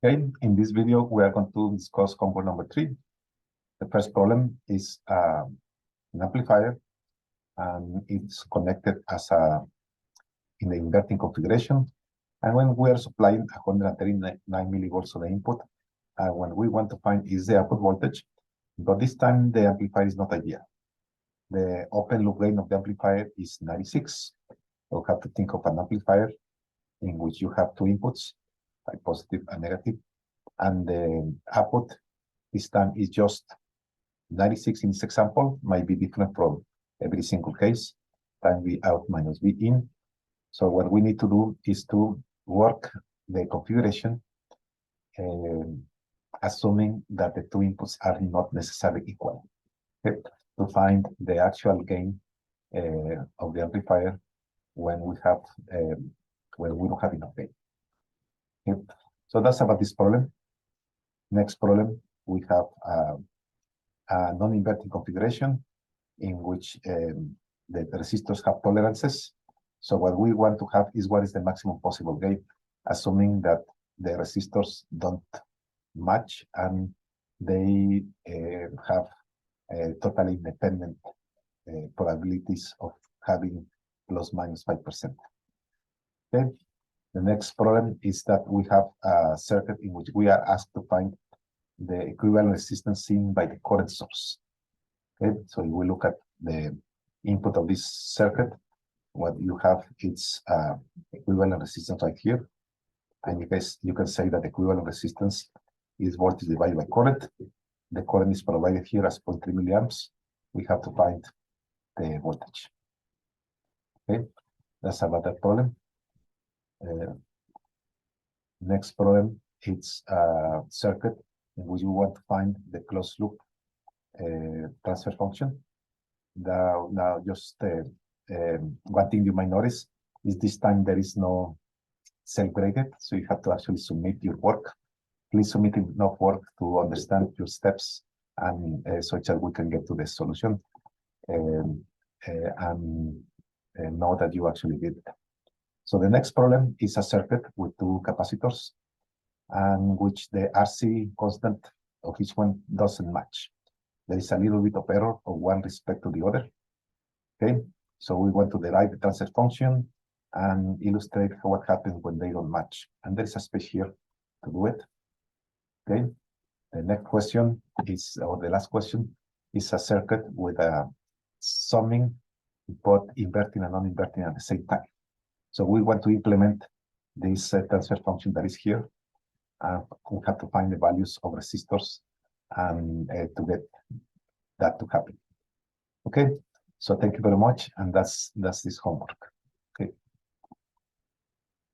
Okay, in this video, we are going to discuss homework number 3. The first problem is an amplifier, and it's connected as in the inverting configuration. And when we are supplying 139 millivolts to the input, when we want to find is the output voltage, but this time the amplifier is not ideal. The open loop gain of the amplifier is 96. So we have to think of an amplifier in which you have two inputs, like positive and negative, and the output this time is just 96 in this example, might be different from every single case, time V out minus V in. So what we need to do is to work the configuration, assuming that the two inputs are not necessarily equal, okay, to find the actual gain of the amplifier when we have when we don't have enough gain. Okay. So that's about this problem. Next problem, we have a non-inverting configuration in which the resistors have tolerances. So what we want to have is what is the maximum possible gain, assuming that the resistors don't match and they have totally independent probabilities of having plus minus 5%. Okay. The next problem is that we have a circuit in which we are asked to find the equivalent resistance seen by the current source. Okay, so if we look at the input of this circuit, what you have is equivalent resistance right here. And you can say that equivalent resistance is voltage divided by current. The current is provided here as 0.3 milliamps. We have to find the voltage. Okay, that's about that problem. Next problem, it's a circuit in which we want to find the closed loop transfer function. Now just one thing you might notice is this time there is no self-graded, so you have to actually submit your work. Please submit enough work to understand your steps and so that we can get to the solution and know that you actually did it. So the next problem is a circuit with two capacitors, and which the RC constant of each one doesn't match. There is a little bit of error of one respect to the other. Okay, so we want to derive the transfer function and illustrate what happens when they don't match. And there is a space here to do it. Okay, the next question is, or the last question, is a circuit with a summing, both inverting and non-inverting at the same time. So we want to implement this transfer function that is here. We have to find the values of resistors and to get that to happen. Okay, so thank you very much, and that's this homework.